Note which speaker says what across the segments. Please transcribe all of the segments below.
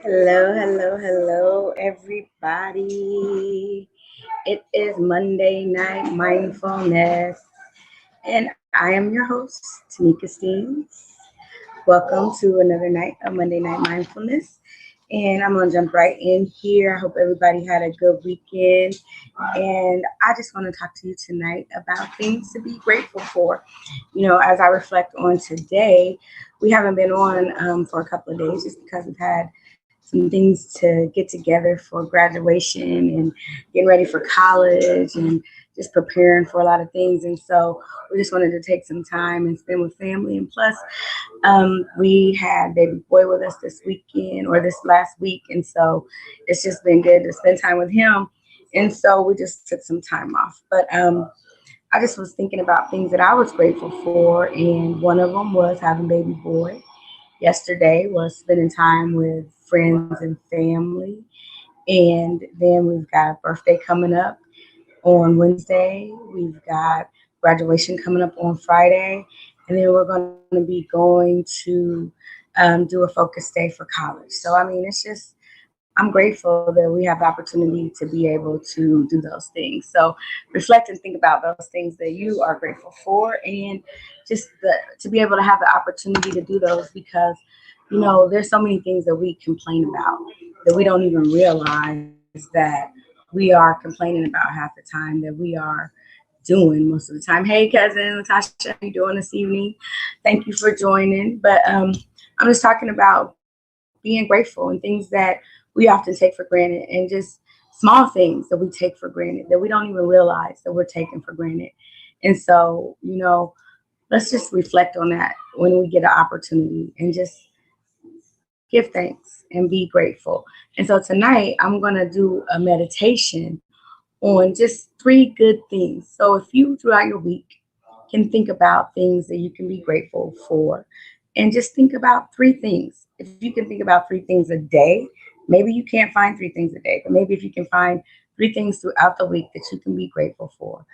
Speaker 1: Hello, hello, hello, everybody. It is Monday Night Mindfulness, and I am your host, Tamika Steens. Welcome to another night of Monday Night Mindfulness. And I'm going to jump right in here. I hope everybody had a good weekend. And I just want to talk to you tonight about things to be grateful for. As I reflect on today, we haven't been on for a couple of days just because we've had some things to get together for graduation and getting ready for college and just preparing for a lot of things. And so we just wanted to take some time and spend with family. And plus, we had baby boy with us this weekend or this last week. And so it's just been good to spend time with him. And so we just took some time off. But I just was thinking about things that I was grateful for. And one of them was having baby boy. Yesterday was spending time with friends and family. And then we've got a birthday coming up on Wednesday. We've got graduation coming up on Friday. And then we're going to be going to do a focus day for college. So, I mean, it's just, I'm grateful that we have the opportunity to be able to do those things. So, reflect and think about those things that you are grateful for, and to be able to have the opportunity to do those because, there's so many things that we complain about that we don't even realize that we are complaining about half the time that we are doing most of the time. Hey, cousin Natasha, how you doing this evening? Thank you for joining. But I'm just talking about being grateful and things that we often take for granted, and just small things that we take for granted that we don't even realize that we're taking for granted. And so, let's just reflect on that when we get an opportunity and just give thanks and be grateful. And so tonight I'm going to do a meditation on just three good things. So if you throughout your week can think about things that you can be grateful for, and just think about three things. If you can think about three things a day, maybe you can't find three things a day, but maybe if you can find three things throughout the week that you can be grateful for.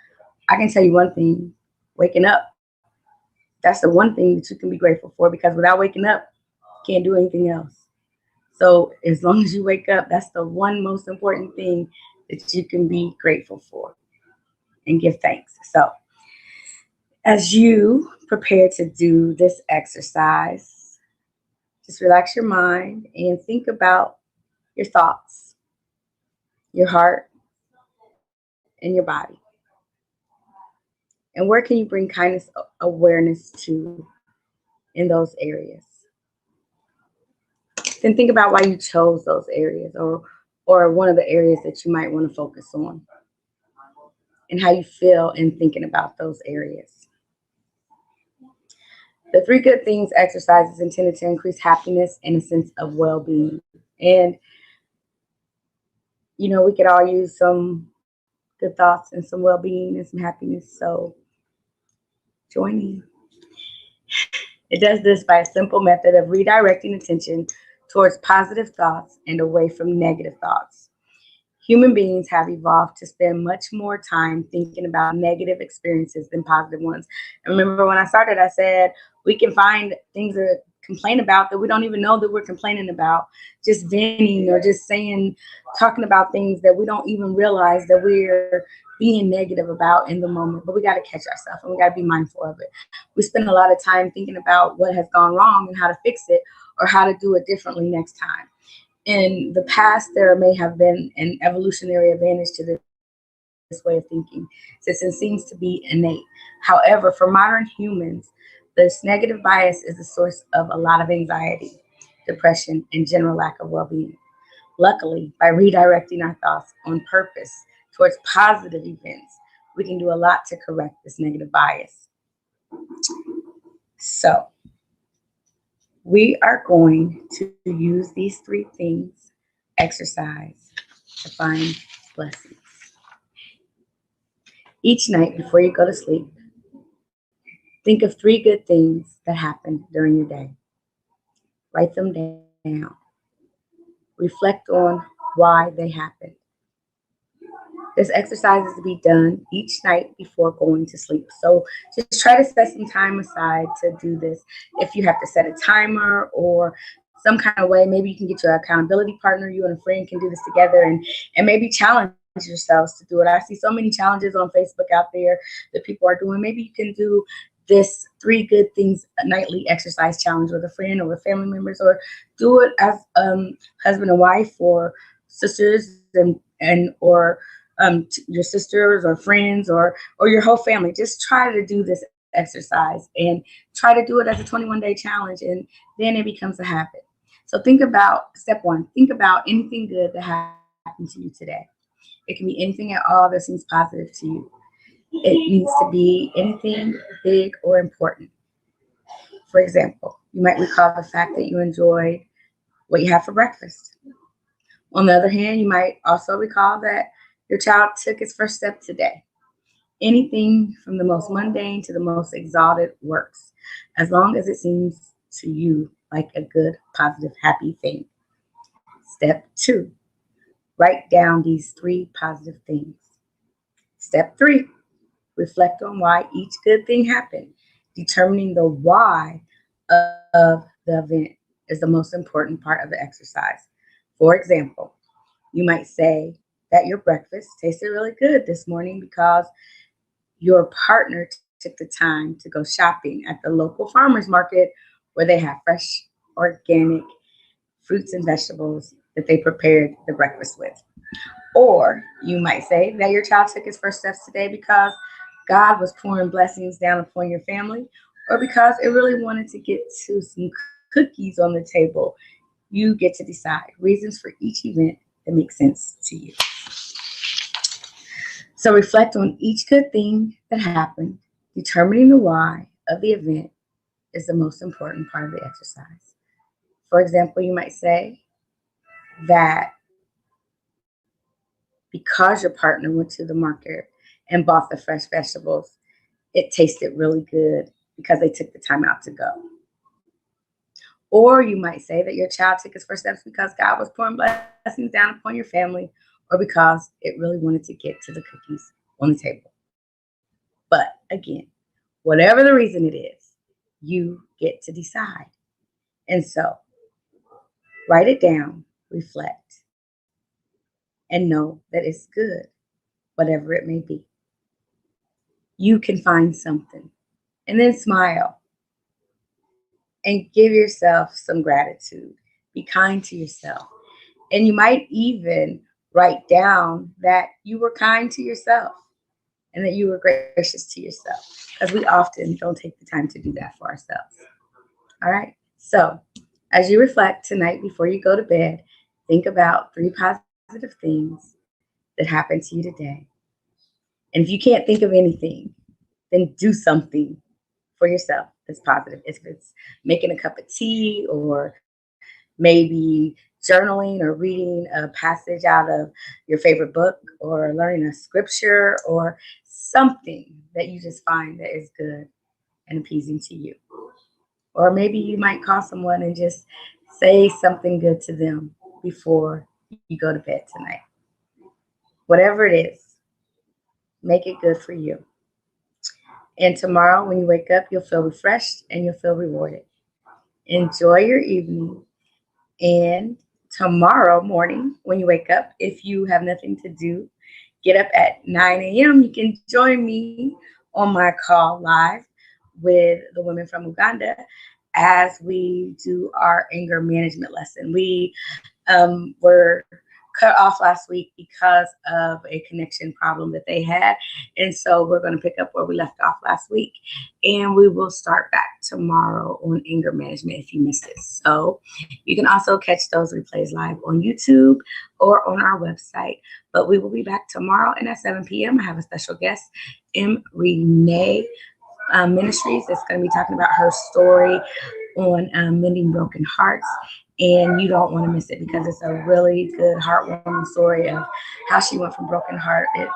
Speaker 1: I can tell you one thing: waking up. That's the one thing that you can be grateful for, because without waking up, you can't do anything else. So as long as you wake up, that's the one most important thing that you can be grateful for and give thanks. So as you prepare to do this exercise, just relax your mind and think about your thoughts, your heart, and your body. And where can you bring kindness awareness to in those areas? Then think about why you chose those areas, or one of the areas that you might want to focus on, and how you feel in thinking about those areas. The three good things exercise is intended to increase happiness and a sense of well-being. And we could all use some good thoughts and some well-being and some happiness. So join in. It does this by a simple method of redirecting attention towards positive thoughts and away from negative thoughts. Human beings have evolved to spend much more time thinking about negative experiences than positive ones. And remember when I started, I said we can find things to complain about that we don't even know that we're complaining about, just venting or just talking about things that we don't even realize that we're being negative about in the moment. But we got to catch ourselves and we got to be mindful of it. We spend a lot of time thinking about what has gone wrong and how to fix it or how to do it differently next time. In the past, there may have been an evolutionary advantage to this way of thinking, since it seems to be innate. However, for modern humans, this negative bias is the source of a lot of anxiety, depression, and general lack of well being. Luckily, by redirecting our thoughts on purpose towards positive events, we can do a lot to correct this negative bias. So, we are going to use these three things, exercise, to find blessings. Each night before you go to sleep, think of three good things that happened during your day. Write them down. Reflect on why they happened. This exercise is to be done each night before going to sleep. So just try to set some time aside to do this. If you have to set a timer or some kind of way. Maybe you can get your accountability partner, you and a friend can do this together, and maybe challenge yourselves to do it. I see so many challenges on Facebook out there that people are doing. Maybe you can do this three good things a nightly exercise challenge with a friend or with family members, or do it as husband and wife, or sisters and or your sisters or friends, or your whole family. Just try to do this exercise and try to do it as a 21-day challenge, and then it becomes a habit. So think about step one. Think about anything good that happened to you today. It can be anything at all that seems positive to you. It needs to be anything big or important. For example, you might recall the fact that you enjoyed what you had for breakfast. On the other hand, you might also recall that your child took its first step today. Anything from the most mundane to the most exalted works, as long as it seems to you like a good, positive, happy thing. Step two, write down these three positive things. Step three, reflect on why each good thing happened. Determining the why of the event is the most important part of the exercise. For example, you might say that your breakfast tasted really good this morning because your partner took the time to go shopping at the local farmers market where they have fresh, organic fruits and vegetables that they prepared the breakfast with. Or you might say that your child took his first steps today because God was pouring blessings down upon your family, or because it really wanted to get to some cookies on the table. You get to decide reasons for each event that make sense to you. So reflect on each good thing that happened. Determining the why of the event is the most important part of the exercise. For example, you might say that because your partner went to the market and bought the fresh vegetables, it tasted really good because they took the time out to go. Or you might say that your child took his first steps because God was pouring blessings down upon your family, or because it really wanted to get to the cookies on the table. But again, whatever the reason it is, you get to decide. And so write it down, reflect, and know that it's good, whatever it may be. You can find something and then smile and give yourself some gratitude. Be kind to yourself. And you might even write down that you were kind to yourself and that you were gracious to yourself, because we often don't take the time to do that for ourselves. All right. So, as you reflect tonight before you go to bed, think about three positive things that happened to you today. And if you can't think of anything, then do something for yourself that's positive. If it's making a cup of tea, or maybe journaling or reading a passage out of your favorite book, or learning a scripture, or something that you just find that is good and appeasing to you. Or maybe you might call someone and just say something good to them before you go to bed tonight. Whatever it is, make it good for you. And tomorrow, when you wake up, you'll feel refreshed and you'll feel rewarded. Enjoy your evening. And tomorrow morning, when you wake up, if you have nothing to do, get up at 9 a.m. You can join me on my call live with the women from Uganda as we do our anger management lesson. We were cut off last week because of a connection problem that they had. And so we're going to pick up where we left off last week. And we will start back tomorrow on anger management if you missed it. So you can also catch those replays live on YouTube or on our website. But we will be back tomorrow, and at 7 p.m. I have a special guest, M. Renee Ministries, that's going to be talking about her story on mending broken hearts. And you don't want to miss it, because it's a really good, heartwarming story of how she went from brokenhearted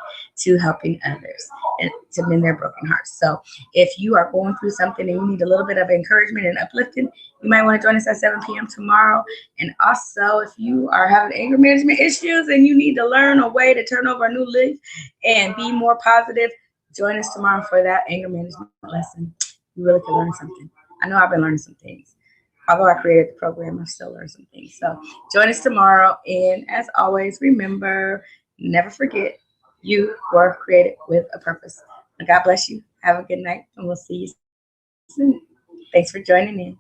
Speaker 1: to helping others and to mend their broken hearts. So if you are going through something and you need a little bit of encouragement and uplifting, you might want to join us at 7 p.m. tomorrow. And also, if you are having anger management issues and you need to learn a way to turn over a new leaf and be more positive, join us tomorrow for that anger management lesson. You really can learn something. I know I've been learning some things. Although I created the program, I still learn some things. So join us tomorrow. And as always, remember, never forget you were created with a purpose. God bless you. Have a good night, and we'll see you soon. Thanks for joining in.